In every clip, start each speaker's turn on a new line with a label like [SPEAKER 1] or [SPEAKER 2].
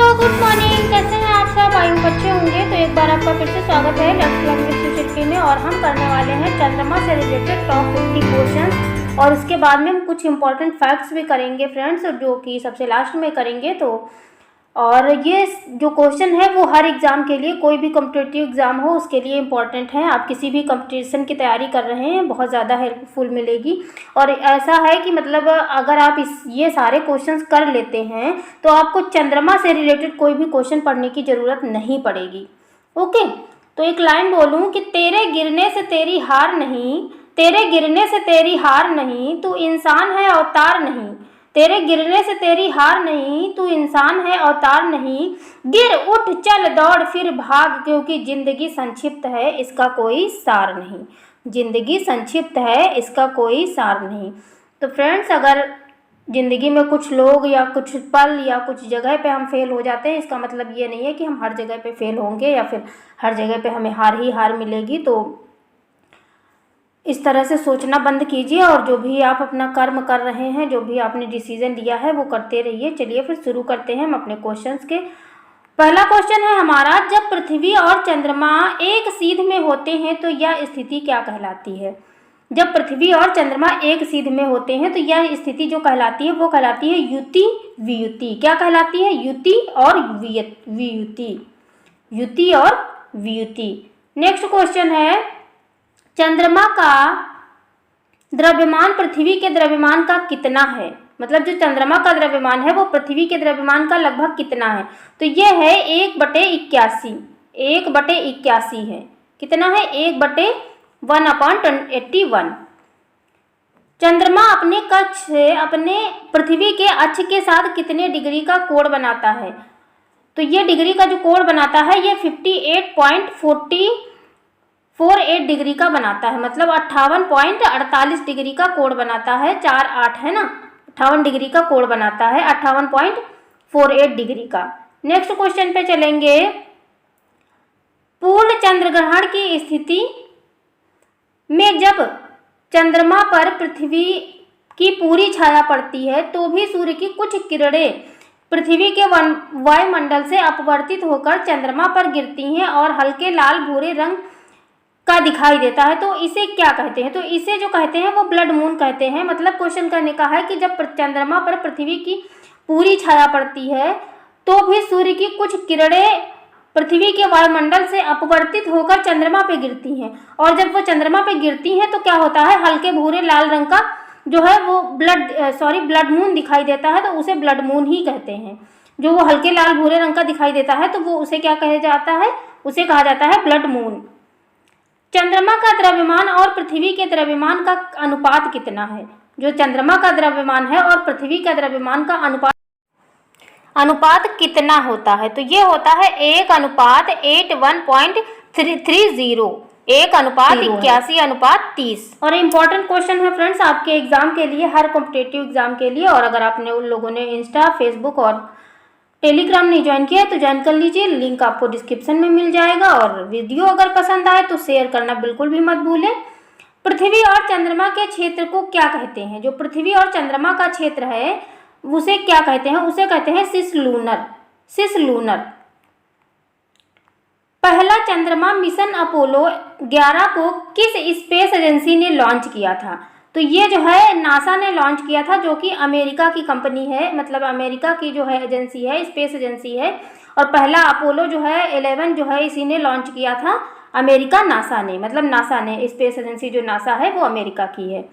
[SPEAKER 1] Good morning. कैसे हैं आप सब? आई होप अच्छे होंगे। तो एक बार आपका फिर से स्वागत है लेट्स लर्न विद सुचित्रा में। और हम करने वाले हैं चंद्रमा से रिलेटेड टॉप 50 क्वेश्चन, और उसके बाद में हम कुछ इंपॉर्टेंट फैक्ट्स भी करेंगे फ्रेंड्स, जो कि सबसे लास्ट में करेंगे। तो और ये जो क्वेश्चन है वो हर एग्ज़ाम के लिए, कोई भी कॉम्पिटिटिव एग्ज़ाम हो उसके लिए इम्पॉर्टेंट है। आप किसी भी कंपटीशन की तैयारी कर रहे हैं बहुत ज़्यादा हेल्पफुल मिलेगी। और ऐसा है कि मतलब अगर आप ये सारे क्वेश्चंस कर लेते हैं तो आपको चंद्रमा से रिलेटेड कोई भी क्वेश्चन पढ़ने की ज़रूरत नहीं पड़ेगी। ओके, तो एक लाइन बोलूँ कि तेरे गिरने से तेरी हार नहीं, तेरे गिरने से तेरी हार नहीं, तू इंसान है अवतार नहीं। तेरे गिरने से तेरी हार नहीं, तू इंसान है अवतार नहीं। गिर उठ चल दौड़ फिर भाग, क्योंकि जिंदगी संक्षिप्त है इसका कोई सार नहीं। जिंदगी संक्षिप्त है इसका कोई सार नहीं। तो फ्रेंड्स, अगर ज़िंदगी में कुछ लोग या कुछ पल या कुछ जगह पे हम फेल हो जाते हैं, इसका मतलब ये नहीं है कि हम हर जगह पे फेल होंगे या फिर हर जगह पे हमें हार ही हार मिलेगी। तो इस तरह से सोचना बंद कीजिए, और जो भी आप अपना कर्म कर रहे हैं, जो भी आपने डिसीजन लिया है वो करते रहिए। चलिए फिर शुरू करते हैं हम अपने क्वेश्चंस के। पहला क्वेश्चन है हमारा, जब पृथ्वी और चंद्रमा एक सीध में होते हैं तो यह स्थिति क्या कहलाती है? जब पृथ्वी और चंद्रमा एक सीध में होते हैं तो यह स्थिति जो कहलाती है वो कहलाती है युति वियुति। क्या कहलाती है? युति और वियुति। युति और वियुति। नेक्स्ट क्वेश्चन है, चंद्रमा का द्रव्यमान पृथ्वी के द्रव्यमान का कितना है? मतलब जो चंद्रमा का द्रव्यमान है वो पृथ्वी के द्रव्यमान का लगभग कितना है? तो ये है 1/81। 1/81 है। कितना है? 1/1/81। चंद्रमा अपने कक्ष से अपने पृथ्वी के अक्ष के साथ कितने डिग्री का कोण बनाता है? तो ये डिग्री का जो कोण बनाता है ये 58.48 डिग्री का बनाता है। मतलब 58.48 डिग्री का कोण बनाता है। 4/8 है ना, 58 डिग्री का कोण बनाता है, 58.48 डिग्री का। नेक्स्ट क्वेश्चन पे चलेंगे, पूर्ण चंद्र ग्रहण की स्थिति में जब चंद्रमा पर पृथ्वी की पूरी छाया पड़ती है तो भी सूर्य की कुछ किरणें पृथ्वी के वायुमंडल से अपवर्तित होकर चंद्रमा पर गिरती हैं और हल्के लाल भूरे रंग का दिखाई देता है। तो इसे क्या कहते हैं? तो इसे जो कहते हैं वो ब्लड मून कहते हैं। मतलब क्वेश्चन करने का है कि जब चंद्रमा पर पृथ्वी की पूरी छाया पड़ती है तो भी सूर्य की कुछ किरणें पृथ्वी के वायुमंडल से अपवर्तित होकर चंद्रमा पे गिरती हैं, और जब वो चंद्रमा पे गिरती हैं तो क्या होता है? हल्के भूरे लाल रंग का जो है वो ब्लड मून दिखाई देता है। तो उसे ब्लड मून ही कहते हैं। जो वो हल्के लाल भूरे रंग का दिखाई देता है तो वो उसे क्या कहा जाता है? उसे कहा जाता है ब्लड मून। चंद्रमा का द्रव्यमान और पृथ्वी के द्रव्यमान का अनुपात कितना है? जो चंद्रमा का द्रव्यमान है और पृथ्वी का द्रव्यमान का अनुपात कितना होता है? तो ये होता है 1:81.30। 1:81:30। और इम्पॉर्टेंट क्वेश्चन है फ्रेंड्स आपके एग्जाम के लिए, हर कॉम्पिटेटिव एग्जाम के लिए। और अगर आपने उन लोगों ने इंस्टा, फेसबुक और टेलीग्राम नहीं ज्वाइन किया है तो ज्वाइन कर लीजिए, लिंक आपको डिस्क्रिप्शन में मिल जाएगा। और वीडियो अगर पसंद आए तो शेयर करना बिल्कुल भी मत भूलें। पृथ्वी और चंद्रमा के क्षेत्र को क्या कहते हैं? जो पृथ्वी और चंद्रमा का क्षेत्र है उसे क्या कहते हैं? उसे कहते हैं सिसलूनर। सिसलूनर। पहला चंद्रमा मिशन अपोलो 11 को किस स्पेस एजेंसी ने लॉन्च किया था? तो ये जो है नासा ने लॉन्च किया था, जो कि अमेरिका की कंपनी है। मतलब अमेरिका की जो है एजेंसी है, स्पेस एजेंसी है। और पहला अपोलो जो है 11 जो है इसी ने लॉन्च किया था, अमेरिका नासा ने। मतलब नासा ने, स्पेस एजेंसी जो नासा है वो अमेरिका की है।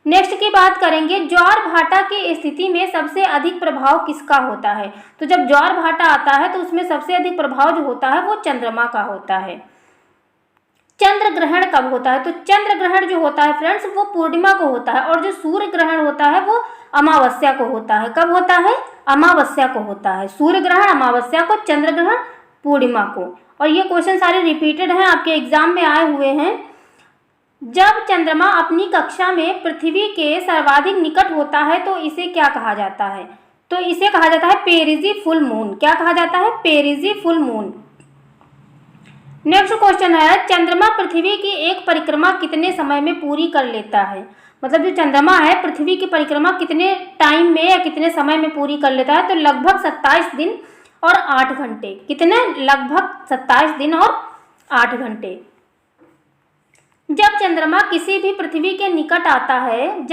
[SPEAKER 1] नेक्स्ट की बात करेंगे, ज्वार भाटा की स्थिति में सबसे अधिक प्रभाव किसका होता है? तो जब ज्वार भाटा आता है तो उसमें सबसे अधिक प्रभाव जो होता है वो चंद्रमा का होता है। चंद्र ग्रहण कब होता है? तो चंद्र ग्रहण जो होता है फ्रेंड्स वो पूर्णिमा को होता है, और जो सूर्य ग्रहण होता है वो अमावस्या को होता है। कब होता है? अमावस्या को होता है। सूर्य ग्रहण अमावस्या को, चंद्र ग्रहण पूर्णिमा को। और ये क्वेश्चन सारे रिपीटेड हैं, आपके एग्जाम में आए हुए हैं। जब चंद्रमा अपनी कक्षा में पृथ्वी के सर्वाधिक निकट होता है तो इसे क्या कहा जाता है? तो इसे कहा जाता है पेरिजी फुल मून। क्या कहा जाता है? पेरिजी फुल मून। नेक्स्ट क्वेश्चन है, चंद्रमा पृथ्वी की एक परिक्रमा कितने समय में पूरी कर लेता है? मतलब जो चंद्रमा है पृथ्वी की परिक्रमा कितने टाइम में या कितने समय में पूरी कर लेता है? तो लगभग 27 दिन और 8 घंटे। कितने? लगभग 27 दिन और 8 घंटे। जब चंद्रमा किसी भी पृथ्वी के निकट आता है,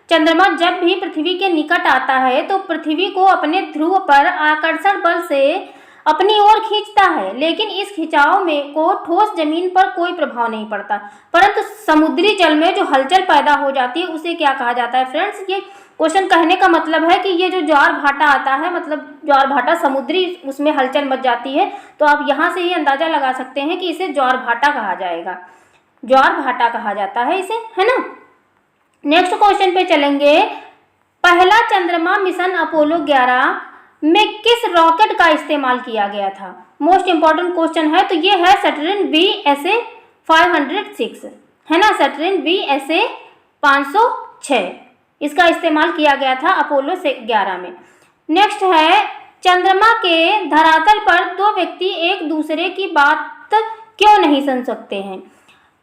[SPEAKER 1] चंद्रमा जब भी पृथ्वी के निकट आता है तो पृथ्वी को अपने ध्रुव पर आकर्षण बल से अपनी ओर खींचता है, लेकिन इस खिंचाव में को ठोस जमीन पर कोई प्रभाव नहीं पड़ता, परंतु समुद्री जल में जो हलचल पैदा हो जाती है उसे क्या कहा जाता है? फ्रेंड्स, ये क्वेश्चन कहने का मतलब है कि ये जो ज्वार भाटा आता है, मतलब ज्वार भाटा समुद्री, उसमें हलचल मच जाती है, तो आप यहाँ से ये अंदाजा लगा सकते हैं कि इसे ज्वार भाटा कहा जाएगा, ज्वार भाटा कहा जाता है इसे, है ना। नेक्स्ट क्वेश्चन पे चलेंगे। पहला चंद्रमा मिशन अपोलो 11 में किस रॉकेट का इस्तेमाल किया गया था? मोस्ट इंपॉर्टेंट क्वेश्चन है, तो ये है सैटर्न VSA 506, है ना, सैटर्न VSA 506, इसका इस्तेमाल किया गया था अपोलो 11 में। नेक्स्ट है, चंद्रमा के धरातल पर दो व्यक्ति एक दूसरे की बात क्यों नहीं सुन सकते हैं?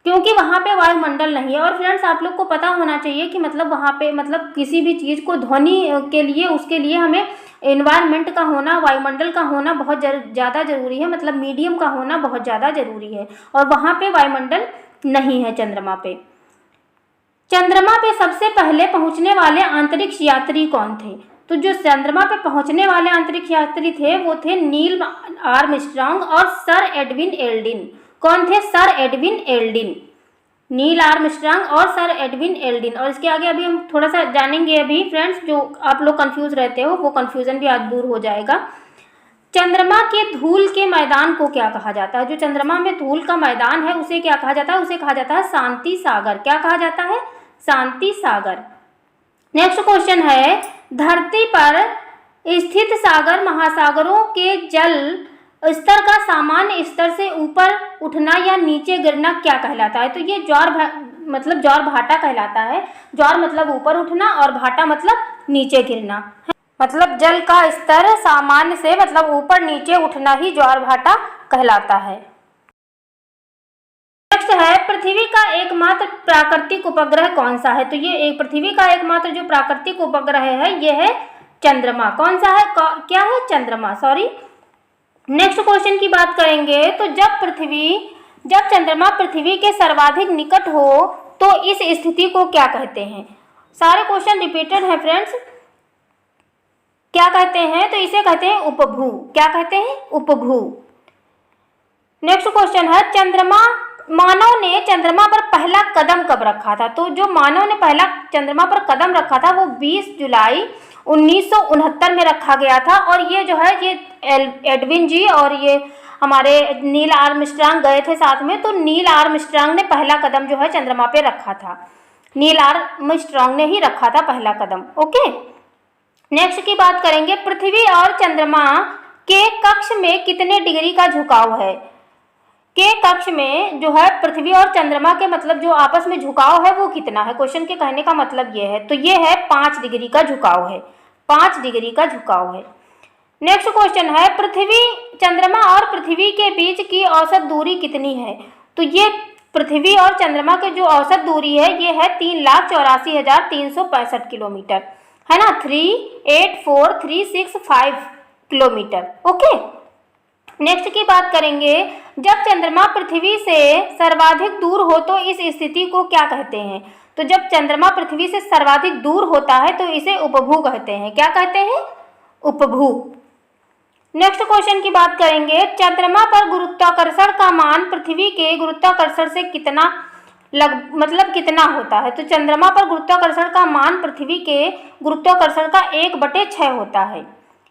[SPEAKER 1] क्योंकि वहाँ पे वायुमंडल नहीं है। और फ्रेंड्स, आप लोग को पता होना चाहिए कि मतलब वहाँ पे मतलब किसी भी चीज़ को ध्वनि के लिए, उसके लिए हमें एनवायरनमेंट का होना, वायुमंडल का होना बहुत ज़्यादा ज़रूरी है, मतलब मीडियम का होना बहुत ज़्यादा ज़रूरी है, और वहाँ पे वायुमंडल नहीं है चंद्रमा पे। चंद्रमा पे सबसे पहले पहुँचने वाले अंतरिक्ष यात्री कौन थे? तो जो चंद्रमा पे पहुँचने वाले अंतरिक्ष यात्री थे वो थे नील आर्मस्ट्रांग और सर एडविन एल्ड्रिन। कौन थे? Sir Edwin Aldrin, Neil Armstrong और सर एडविन एल्ड्रिन। और इसके आगे अभी हम थोड़ा सा जानेंगे अभी फ्रेंड्स, जो आप लोग कंफ्यूज रहते हो वो कंफ्यूजन भी आज दूर हो जाएगा। चंद्रमा के धूल के मैदान को क्या कहा जाता है? जो चंद्रमा में धूल का मैदान है उसे क्या कहा जाता है? उसे कहा जाता है शांति सागर। क्या कहा जाता है? शांति सागर। नेक्स्ट क्वेश्चन है, धरती पर स्थित सागर महासागरों के जल स्तर का सामान्य स्तर से ऊपर उठना या नीचे गिरना क्या कहलाता है? तो ये ज्वार भाटा कहलाता है। ज्वार मतलब ऊपर उठना और भाटा मतलब नीचे गिरना, मतलब जल का स्तर सामान्य से मतलब ऊपर नीचे उठना ही ज्वार भाटा कहलाता है। नेक्स्ट है, पृथ्वी का एकमात्र प्राकृतिक उपग्रह कौन सा है? तो ये एक पृथ्वी का एकमात्र जो प्राकृतिक उपग्रह है ये है चंद्रमा। कौन सा है? क्या है? चंद्रमा, सॉरी। नेक्स्ट क्वेश्चन की बात करेंगे, तो जब चंद्रमा पृथ्वी के सर्वाधिक निकट हो तो इस स्थिति को क्या कहते हैं? सारे क्वेश्चन रिपीटेड हैं फ्रेंड्स। क्या कहते हैं? तो इसे कहते हैं उपभू। क्या कहते हैं? उपभू। नेक्स्ट क्वेश्चन है, मानव ने चंद्रमा पर पहला कदम कब रखा था? तो जो मानव ने पहला चंद्रमा पर कदम रखा था वो 20 जुलाई 1969 में रखा गया था। और ये जो है ये एडविन जी और ये हमारे नील आर्मस्ट्रांग गए थे साथ में, तो नील आर्मस्ट्रांग ने पहला कदम जो है चंद्रमा पे रखा था। नील आर्मस्ट्रांग ने ही रखा था पहला कदम। ओके, नेक्स्ट की बात करेंगे, पृथ्वी और चंद्रमा के कक्ष में कितने डिग्री का झुकाव है? के कक्ष में जो है पृथ्वी और चंद्रमा के मतलब जो आपस में झुकाव है वो कितना है? क्वेश्चन के कहने का मतलब ये है, तो ये है 5 डिग्री का झुकाव है। 5 डिग्री का झुकाव है। नेक्स्ट क्वेश्चन है, चंद्रमा और पृथ्वी के बीच की औसत दूरी कितनी है? तो ये पृथ्वी और चंद्रमा की जो औसत दूरी है ये है 3,84,365 किलोमीटर, है ना, 384,365 किलोमीटर। ओके, नेक्स्ट की बात करेंगे, जब चंद्रमा पृथ्वी से सर्वाधिक दूर हो तो इस स्थिति को क्या कहते हैं? तो जब चंद्रमा पृथ्वी से सर्वाधिक दूर होता है तो इसे उपभू कहते हैं। क्या कहते हैं? उपभू। नेक्स्ट क्वेश्चन की बात करेंगे, चंद्रमा पर गुरुत्वाकर्षण का मान पृथ्वी के गुरुत्वाकर्षण से कितना कितना होता है? तो चंद्रमा पर गुरुत्वाकर्षण का मान पृथ्वी के गुरुत्वाकर्षण का 1/6 होता है।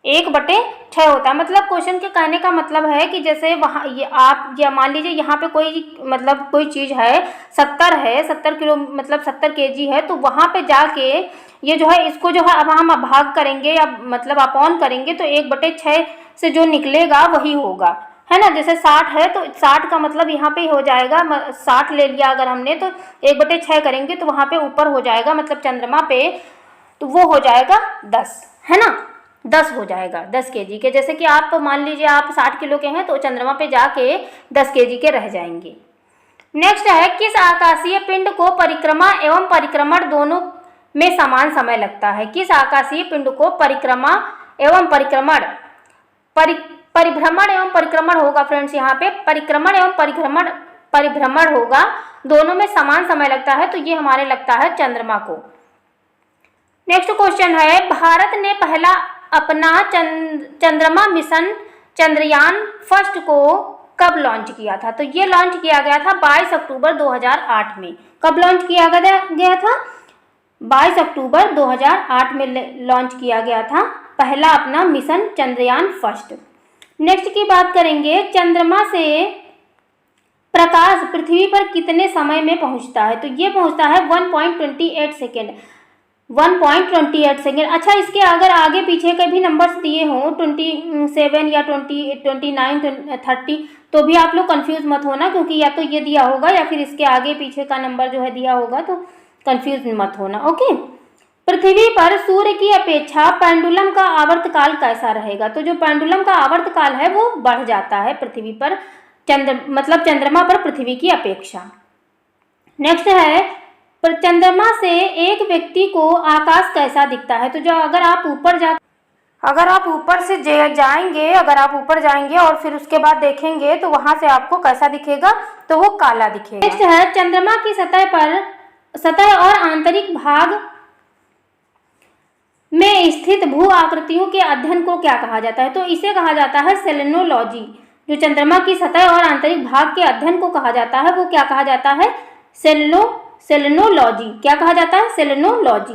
[SPEAKER 1] 1/6 होता है। मतलब क्वेश्चन के कहने का मतलब है कि जैसे वहाँ ये आप या मान लीजिए यहाँ पे कोई चीज़ है 70 किलो मतलब 70 kg है, तो वहाँ पे जाके ये जो है इसको जो है अब हम भाग करेंगे या मतलब अपॉन करेंगे तो 1/6 से जो निकलेगा वही होगा, है ना। जैसे 60 है तो 60 का मतलब यहाँ पे हो जाएगा 60 ले लिया अगर हमने, तो 1/6 करेंगे तो वहाँ पे ऊपर हो जाएगा मतलब चंद्रमा पे, तो वो हो जाएगा 10, है ना, 10 हो जाएगा 10 kg के। जैसे कि आप मान लीजिए आप 60 किलो के हैं तो चंद्रमा पे जाके 10 kg के रह जाएंगे। नेक्स्ट है, किस आकाशीय पिंड को परिक्रमा एवं परिक्रमण दोनों में समान समय लगता है? किस आकाशीय पिंड को परिक्रमा एवं परिक्रमण परिभ्रमण एवं परिक्रमण होगा फ्रेंड्स। यहाँ पे परिक्रमण एवं परिभ्रमण होगा, दोनों में समान समय लगता है, तो ये हमारे लगता है चंद्रमा को। नेक्स्ट क्वेश्चन है, भारत ने पहला अपना चंद्रमा मिशन चंद्रयान फर्स्ट को कब लॉन्च किया था? तो ये लॉन्च किया गया था 22 अक्टूबर 2008 में। कब लॉन्च किया गया था? 22 अक्टूबर 2008 में लॉन्च किया गया था पहला अपना मिशन चंद्रयान फर्स्ट। नेक्स्ट की बात करेंगे, चंद्रमा से प्रकाश पृथ्वी पर कितने समय में पहुंचता है? तो ये पहुंचता है 1.28 सेकेंड। 1.28 सेकेंड। अच्छा, इसके अगर आगे पीछे के भी नंबर्स दिए हों 27 या 20, 29, 30, तो भी आप लोग कंफ्यूज मत होना, क्योंकि या तो ये दिया होगा या फिर इसके आगे पीछे का नंबर जो है दिया होगा, तो कंफ्यूज मत होना। ओके। पृथ्वी पर सूर्य की अपेक्षा पेंडुलम का आवर्तकाल कैसा रहेगा? तो जो पेंडुलम का आवर्तकाल है वो बढ़ जाता है पृथ्वी पर, चंद्रमा पर पृथ्वी की अपेक्षा। नेक्स्ट है, पर चंद्रमा से एक व्यक्ति को आकाश कैसा दिखता है? तो जो अगर आप ऊपर जाएंगे और फिर उसके बाद देखेंगे तो वहां से आपको कैसा दिखेगा? तो वो काला दिखेगा। नेक्स्ट है, चंद्रमा की सतह और आंतरिक भाग में स्थित भू आकृतियों के अध्ययन को क्या कहा जाता है? तो इसे कहा जाता है सेलेनोलॉजी। जो चंद्रमा की सतह और आंतरिक भाग के अध्ययन को कहा जाता है वो क्या कहा जाता है? सेलेनोलॉजी। क्या कहा जाता है? सेलेनोलॉजी।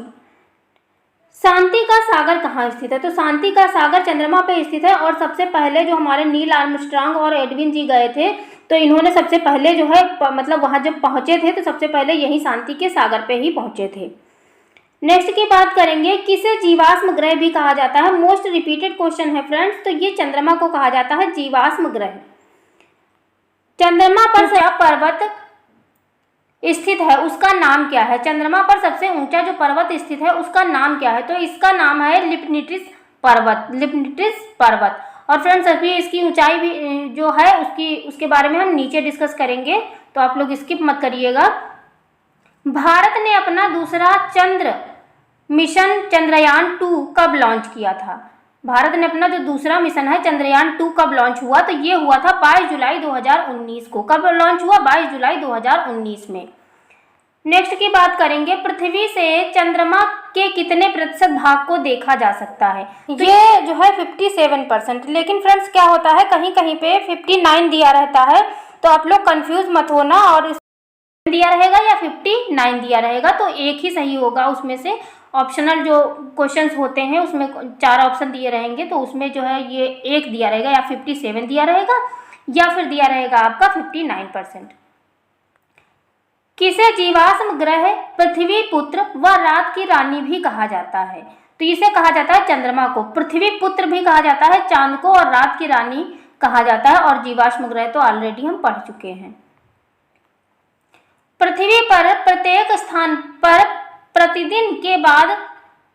[SPEAKER 1] शांति का सागर कहाँ स्थित है? तो शांति का सागर चंद्रमा पे स्थित है, और सबसे पहले जो हमारे नील आर्मस्ट्रांग और एडविन जी गए थे, तो इन्होंने सबसे पहले जो है मतलब वहां जब पहुंचे थे तो सबसे पहले यही शांति के सागर पे ही पहुंचे थे। नेक्स्ट की बात करेंगे, किसे जीवाश्म ग्रह भी कहा जाता है? मोस्ट रिपीटेड क्वेश्चन है फ्रेंड्स। तो ये चंद्रमा को कहा जाता है जीवाश्म ग्रह। चंद्रमा पर जो पर्वत स्थित है उसका नाम क्या है? चंद्रमा पर सबसे ऊंचा जो पर्वत स्थित है उसका नाम क्या है? तो इसका नाम है लिपनिटिस पर्वत। और फ्रेंड्स अभी इसकी ऊंचाई भी जो है उसके बारे में हम नीचे डिस्कस करेंगे, तो आप लोग स्किप मत करिएगा। भारत ने अपना दूसरा चंद्र मिशन चंद्रयान 2 कब लॉन्च किया था? भारत ने अपना जो दूसरा मिशन है चंद्रयान 2 कब लॉन्च हुआ? तो ये हुआ था 22 जुलाई 2019 को। कब लॉन्च हुआ? 22 जुलाई 2019 में। नेक्स्ट की बात करेंगे, पृथ्वी से चंद्रमा के कितने प्रतिशत भाग को देखा जा सकता है? तो ये जो है 57%। लेकिन फ्रेंड्स क्या होता है, कहीं कहीं पे 59 दिया रहता है, तो आप लोग कंफ्यूज मत होना, और दिया रहेगा या 59 दिया रहेगा, तो एक ही सही होगा उसमें से। ऑप्शनल जो क्वेश्चंस होते हैं उसमें 4 ऑप्शन दिए रहेंगे, तो उसमें जो है ये एक दिया रहेगा, या 57 दिया रहेगा, या फिर दिया रहेगा आपका 59%। किसे जीवाश्म ग्रह, पृथ्वी पुत्र व रात की रानी भी कहा जाता है? तो इसे कहा जाता है चंद्रमा को पृथ्वी पुत्र भी कहा जाता है, चांद को और रात की रानी कहा जाता है, और जीवाश्म ग्रह तो ऑलरेडी हम पढ़ चुके हैं। पृथ्वी पर प्रत्येक स्थान पर प्रतिदिन के बाद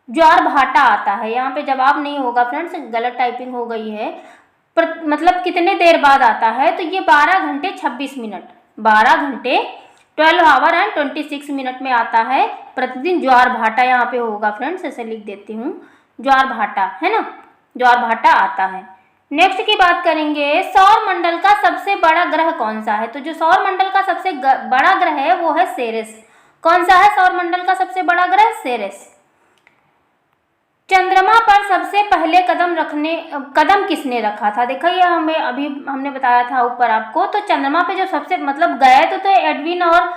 [SPEAKER 1] ज्वार भाटा आता है। यहाँ पे जवाब नहीं होगा फ्रेंड्स, गलत टाइपिंग हो गई है। मतलब कितने देर बाद आता है? तो ये 12 घंटे 26 मिनट, 12 घंटे 12 आवर एंड 26 मिनट में आता है प्रतिदिन ज्वार भाटा। यहाँ पे होगा फ्रेंड्स, ऐसे लिख देती हूँ, ज्वार भाटा है ना, ज्वार भाटा आता है। नेक्स्ट की बात करेंगे, सौर मंडल का सबसे बड़ा ग्रह कौन सा है? तो जो सौर मंडल का सबसे बड़ा ग्रह है वो है सेरेस। कौन सा है सौर मंडल का सबसे बड़ा ग्रह? सेरेस। चंद्रमा पर सबसे पहले कदम किसने रखा था? देखिए हमने बताया था ऊपर आपको, तो चंद्रमा पे जो सबसे मतलब गए तो एडविन और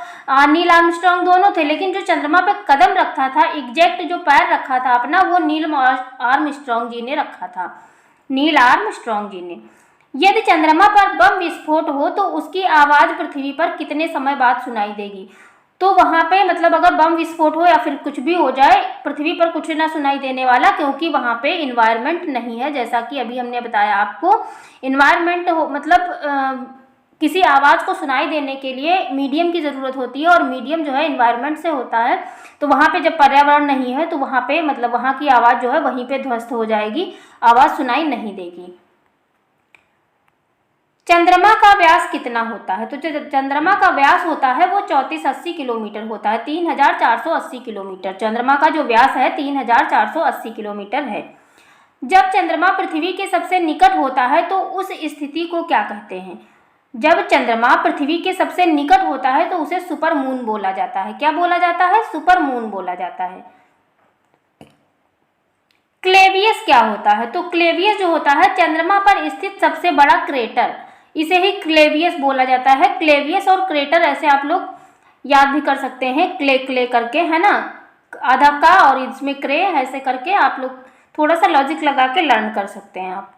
[SPEAKER 1] नील आर्मस्ट्रांग दोनों थे, लेकिन जो चंद्रमा पे कदम रखा था, एग्जैक्ट जो पैर रखा था अपना, वो नील आर्मस्ट्रांग जी ने रखा था, नील आर्मस्ट्रांग जी ने। यदि चंद्रमा पर बम विस्फोट हो तो उसकी आवाज पृथ्वी पर कितने समय बाद सुनाई देगी? तो वहां पे मतलब अगर बम विस्फोट हो या फिर कुछ भी हो जाए, पृथ्वी पर कुछ ना सुनाई देने वाला, क्योंकि वहां पे इन्वायरमेंट नहीं है। जैसा कि अभी हमने बताया आपको, इन्वायरमेंट हो मतलब किसी आवाज को सुनाई देने के लिए मीडियम की जरूरत होती है, और मीडियम जो है इन्वायरमेंट से होता है। तो वहां पे जब पर्यावरण नहीं है तो वहां पे मतलब वहां की आवाज जो है वहीं पे ध्वस्त हो जाएगी, आवाज सुनाई नहीं देगी। चंद्रमा का व्यास कितना होता है? तो जो चंद्रमा का व्यास होता है वो 3480 किलोमीटर होता है, 3480 किलोमीटर। चंद्रमा का जो व्यास है 3480 किलोमीटर है। जब चंद्रमा पृथ्वी के सबसे निकट होता है तो उस स्थिति को क्या कहते हैं? जब चंद्रमा पृथ्वी के सबसे निकट होता है तो उसे सुपर मून बोला जाता है। क्या बोला जाता है? सुपर मून बोला जाता है। क्लेवियस क्या होता है? तो क्लेवियस जो होता है चंद्रमा पर स्थित सबसे बड़ा क्रेटर, इसे ही क्लेवियस बोला जाता है। क्लेवियस और क्रेटर ऐसे आप लोग याद भी कर सकते हैं, क्ले क्ले करके, है ना, आधा का और इसमें क्रे, ऐसे करके आप लोग थोड़ा सा लॉजिक लगा के लर्न कर सकते हैं आप।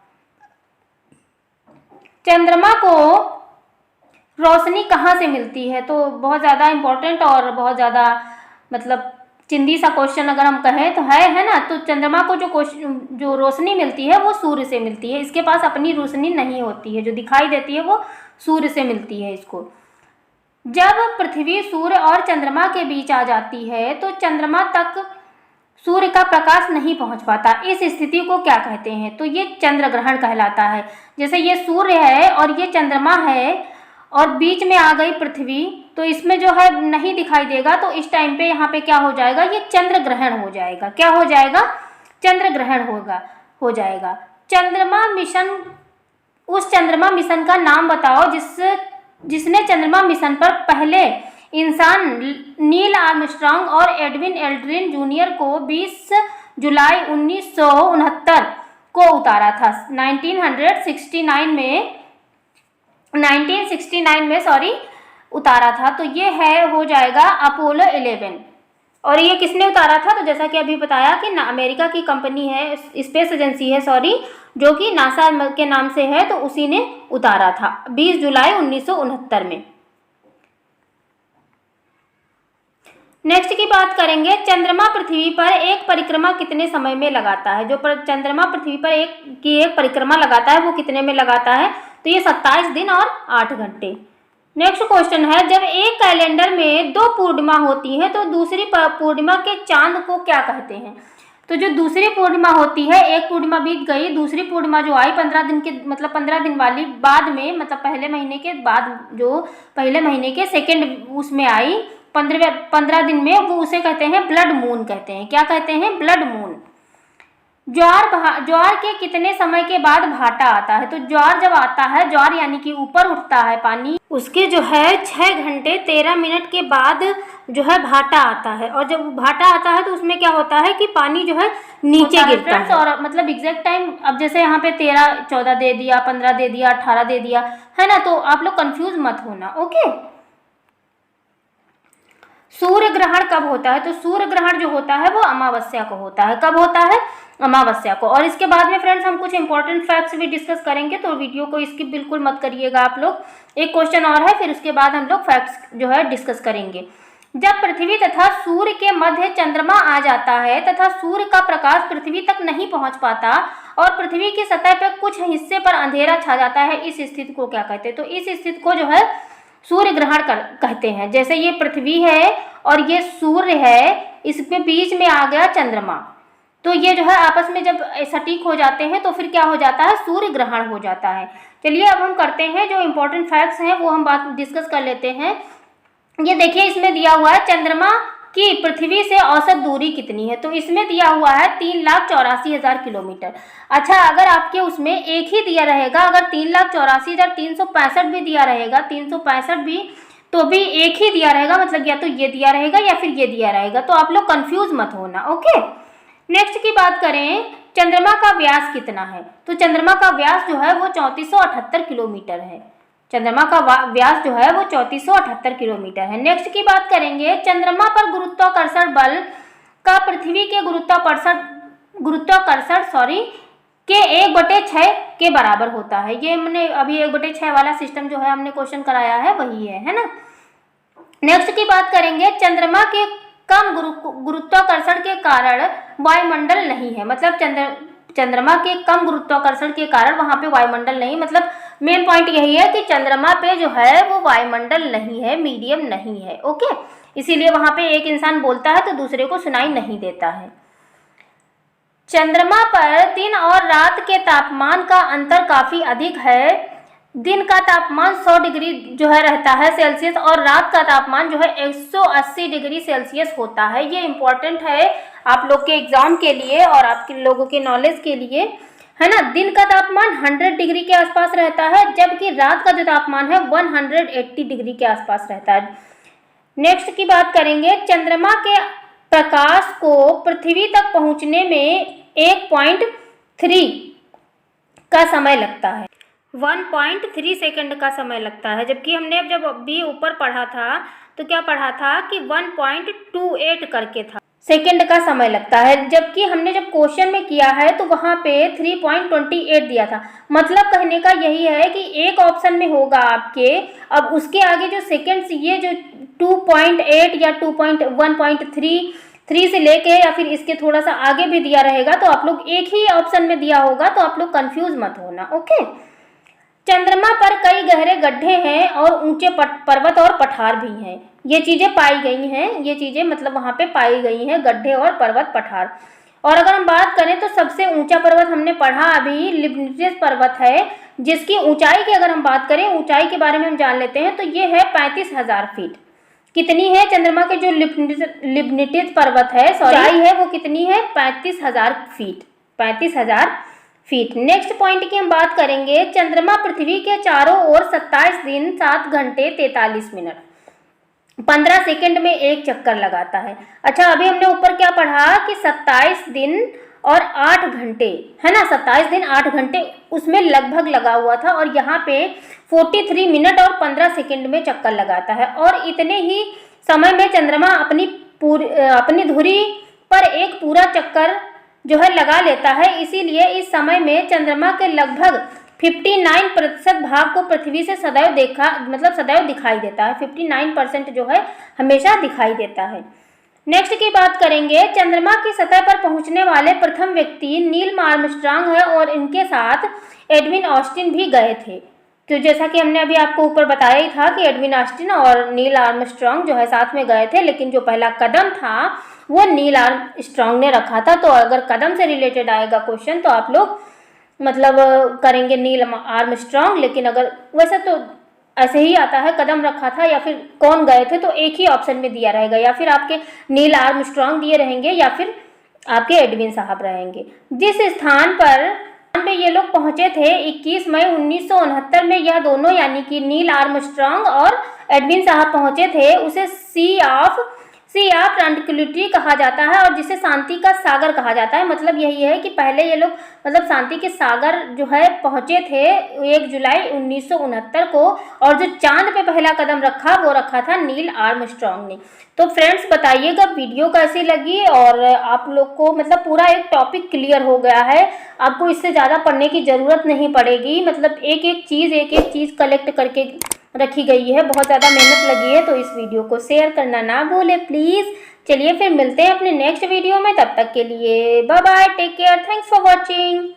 [SPEAKER 1] चंद्रमा को रोशनी कहाँ से मिलती है? तो बहुत ज़्यादा इम्पोर्टेंट और बहुत ज़्यादा मतलब चिंदी सा क्वेश्चन अगर हम कहें तो है ना। तो चंद्रमा को जो रोशनी मिलती है वो सूर्य से मिलती है। इसके पास अपनी रोशनी नहीं होती है, जो दिखाई देती है वो सूर्य से मिलती है इसको। जब पृथ्वी सूर्य और चंद्रमा के बीच आ जाती है तो चंद्रमा तक सूर्य का प्रकाश नहीं पहुंच पाता। इस स्थिति को क्या कहते हैं? तो ये चंद्र ग्रहण कहलाता है। जैसे ये सूर्य है और ये चंद्रमा है और बीच में आ गई पृथ्वी, तो इसमें जो है नहीं दिखाई देगा, तो इस टाइम पे यहाँ पे क्या हो जाएगा? ये चंद्र ग्रहण हो जाएगा। क्या हो जाएगा? चंद्र ग्रहण हो जाएगा। चंद्रमा मिशन, उस चंद्रमा मिशन का नाम बताओ जिसने चंद्रमा मिशन पर पहले इंसान नील आर्मस्ट्रांग और एडविन एल्ड्रिन जूनियर को 20 जुलाई 1969 को उतारा था। 1969 में उतारा था। तो ये हो जाएगा अपोलो 11। और ये किसने उतारा था? तो जैसा कि अभी बताया कि अमेरिका की कंपनी है, स्पेस एजेंसी है जो कि नासा के नाम से है, तो उसी ने उतारा था 20 जुलाई 1969 में। नेक्स्ट की बात करेंगे, चंद्रमा पृथ्वी पर एक परिक्रमा कितने समय में लगाता है? जो चंद्रमा पृथ्वी पर एक परिक्रमा लगाता है वो कितने में लगाता है? तो ये 27 दिन और 8 घंटे। नेक्स्ट क्वेश्चन है, जब एक कैलेंडर में 2 पूर्णिमा होती है तो दूसरी पूर्णिमा के चांद को क्या कहते हैं? तो जो दूसरी पूर्णिमा होती है, एक पूर्णिमा बीत गई, दूसरी पूर्णिमा जो आई 15 दिन के मतलब 15 दिन वाली बाद में, मतलब पहले महीने के बाद, जो पहले महीने के सेकेंड उसमें आई 15 दिन में, वो उसे कहते हैं ब्लड मून कहते हैं। क्या कहते हैं? Blood moon. ज्वार के कितने समय के बाद भाटा आता है? तो ज्वार जब आता है, ज्वार यानी कि ऊपर उठता है पानी, उसके जो है 6 घंटे 13 मिनट के बाद जो है भाटा आता है। और जब भाटा आता है तो उसमें क्या होता है कि पानी जो है नीचे गिरता है। और मतलब एग्जैक्ट टाइम, अब जैसे यहाँ पे 13, 14 दे दिया, 15 दे दिया, 18 दे दिया, है ना, तो आप लोग कंफ्यूज मत होना। ओके। सूर्य ग्रहण कब होता है? तो सूर्य ग्रहण जो होता है वो अमावस्या को होता है। कब होता है? अमावस्या को। और इसके बाद में फ्रेंड्स हम कुछ इंपॉर्टेंट फैक्ट्स भी डिस्कस करेंगे, तो वीडियो को स्किप बिल्कुल मत करिएगा आप लोग। एक क्वेश्चन और है, फिर उसके बाद हम लोग फैक्ट्स जो है डिस्कस करेंगे। जब पृथ्वी तथा सूर्य के मध्य चंद्रमा आ जाता है तथा सूर्य का प्रकाश पृथ्वी तक नहीं पहुंच पाता और पृथ्वी की सतह पर कुछ हिस्से पर अंधेरा छा जाता है, इस स्थिति को क्या कहते हैं? तो इस स्थिति को जो है सूर्य ग्रहण कहते हैं। जैसे ये पृथ्वी है और ये सूर्य है, इसके बीच में आ गया चंद्रमा, तो ये जो है आपस में जब सटीक हो जाते हैं तो फिर क्या हो जाता है? सूर्य ग्रहण हो जाता है। चलिए अब हम करते हैं जो इम्पोर्टेंट फैक्ट्स हैं वो हम बात डिस्कस कर लेते हैं। ये देखिए, इसमें दिया हुआ है चंद्रमा की पृथ्वी से औसत दूरी कितनी है? तो इसमें दिया हुआ है 3,84,000 किलोमीटर। अच्छा, अगर आपके उसमें एक ही दिया रहेगा, अगर 3,84,365 भी दिया रहेगा, 365 भी, तो भी एक ही दिया रहेगा, मतलब या तो ये दिया रहेगा या फिर ये दिया रहेगा, तो आप लोग कंफ्यूज मत होना। ओके। नेक्स्ट की बात करें, चंद्रमा का व्यास कितना है? तो चंद्रमा का व्यास जो है वो 3478 किलोमीटर है। चंद्रमा का व्यास जो है वो 3478 किलोमीटर है। नेक्स्ट की बात करेंगे, चंद्रमा पर गुरुत्वाकर्षण बल का पृथ्वी के गुरुत्वाकर्षण के 1/6 के बराबर होता है। ये हमने अभी 1/6 वाला सिस्टम जो है हमने क्वेश्चन कराया है, वही है ना। नेक्स्ट की बात करेंगे, चंद्रमा के कम गुरुत्वाकर्षण के कारण वायुमंडल नहीं है। मतलब चंद्रमा के कम गुरुत्वाकर्षण के कारण वहां पे वायुमंडल नहीं, मतलब मेन पॉइंट यही है कि चंद्रमा पे जो है वो वायुमंडल नहीं है, मीडियम नहीं है। ओके, इसीलिए वहां पे एक इंसान बोलता है तो दूसरे को सुनाई नहीं देता है। चंद्रमा पर दिन और रात के तापमान का अंतर काफी अधिक है। दिन का तापमान 100 डिग्री जो है रहता है सेल्सियस और रात का तापमान जो है 180 डिग्री सेल्सियस होता है। ये इम्पोर्टेंट है आप लोग के एग्जाम के लिए और आपके लोगों के नॉलेज के लिए, है ना। दिन का तापमान 100 डिग्री के आसपास रहता है, जबकि रात का जो तापमान है 180 डिग्री के आसपास रहता है। नेक्स्ट की बात करेंगे, चंद्रमा के प्रकाश को पृथ्वी तक पहुंचने में 1.3 का समय लगता है, 1.3 सेकंड का समय लगता है। जबकि हमने जब अभी ऊपर पढ़ा था तो क्या पढ़ा था कि 1.28 करके था सेकंड का समय लगता है, जबकि हमने जब क्वेश्चन में किया है तो वहाँ पे 3.28 दिया था। मतलब कहने का यही है कि एक ऑप्शन में होगा आपके, अब उसके आगे जो सेकंड्स ये जो 2.8 या 1.3 से लेके या फिर इसके थोड़ा सा आगे भी दिया रहेगा, तो आप लोग एक ही ऑप्शन में दिया होगा, तो आप लोग कंफ्यूज मत होना, ओके। चंद्रमा पर कई गहरे गड्ढे हैं और ऊंचे पर्वत और पठार भी हैं। ये चीज़ें पाई गई हैं, ये चीज़ें मतलब वहाँ पे पाई गई हैं, गड्ढे और पर्वत पठार। और अगर हम बात करें तो सबसे ऊंचा पर्वत हमने पढ़ा अभी लिबनिट्ज़ पर्वत है, जिसकी ऊंचाई की अगर हम बात करें, ऊंचाई के बारे में हम जान लेते हैं, तो ये है 35,000 फीट। कितनी है चंद्रमा के जो लिबनिट्ज़ पर्वत है, ऊंचाई है वो कितनी है? 35,000 फीट, 35,000 फीट। नेक्स्ट पॉइंट की हम बात करेंगे, चंद्रमा पृथ्वी के चारों ओर 27 दिन 7 घंटे 43 मिनट 15 सेकंड में एक चक्कर लगाता है। अच्छा, अभी हमने ऊपर क्या पढ़ा कि 27 दिन और 8 घंटे, है ना, 27 दिन 8 घंटे उसमें लगभग लगा हुआ था, और यहाँ पे 43 मिनट और 15 सेकंड में चक्कर लगाता है। और इतने ही समय में चंद्रमा अपनी धुरी पर एक पूरा चक्कर जो है लगा लेता है। इसीलिए इस समय में चंद्रमा के लगभग 59% भाग को पृथ्वी से सदैव दिखाई देता है। 59% जो है हमेशा दिखाई देता है। नेक्स्ट की बात करेंगे, चंद्रमा की सतह पर पहुंचने वाले प्रथम व्यक्ति नील आर्मस्ट्रांग है और इनके साथ एडविन ऑस्टिन भी गए थे। तो जैसा कि हमने अभी आपको ऊपर बताया ही था कि एडविन ऑस्टिन और नील आर्मस्ट्रांग जो है साथ में गए थे, लेकिन जो पहला कदम था वो नील आर्मस्ट्रांग ने रखा था। तो अगर कदम से रिलेटेड आएगा क्वेश्चन तो आप लोग मतलब करेंगे नील आर्मस्ट्रांग, लेकिन अगर वैसे तो ऐसे ही आता है कदम रखा था या फिर कौन गए थे, तो एक ही ऑप्शन में दिया रहेगा, या फिर आपके नील आर्मस्ट्रांग दिए रहेंगे या फिर आपके एडविन साहब रहेंगे। जिस स्थान पर ये लोग पहुंचे थे 21 मई 1969 में, यह दोनों यानी कि नील आर्मस्ट्रांग और एडविन साहब पहुंचे थे, उसे सी ऑफ ट्रांक्विलिटी कहा जाता है और जिसे शांति का सागर कहा जाता है। मतलब यही है कि पहले ये लोग मतलब शांति के सागर जो है पहुंचे थे 1 जुलाई 1969 को, और जो चांद पे पहला कदम रखा वो रखा था नील आर्मस्ट्रांग ने। तो फ्रेंड्स बताइएगा वीडियो कैसी लगी, और आप लोग को मतलब पूरा एक टॉपिक क्लियर हो गया है, आपको इससे ज़्यादा पढ़ने की ज़रूरत नहीं पड़ेगी। मतलब एक एक चीज़ कलेक्ट करके रखी गई है, बहुत ज़्यादा मेहनत लगी है। तो इस वीडियो को शेयर करना ना भूले प्लीज़। चलिए फिर मिलते हैं अपने नेक्स्ट वीडियो में, तब तक के लिए bye bye, take care, thanks for watching.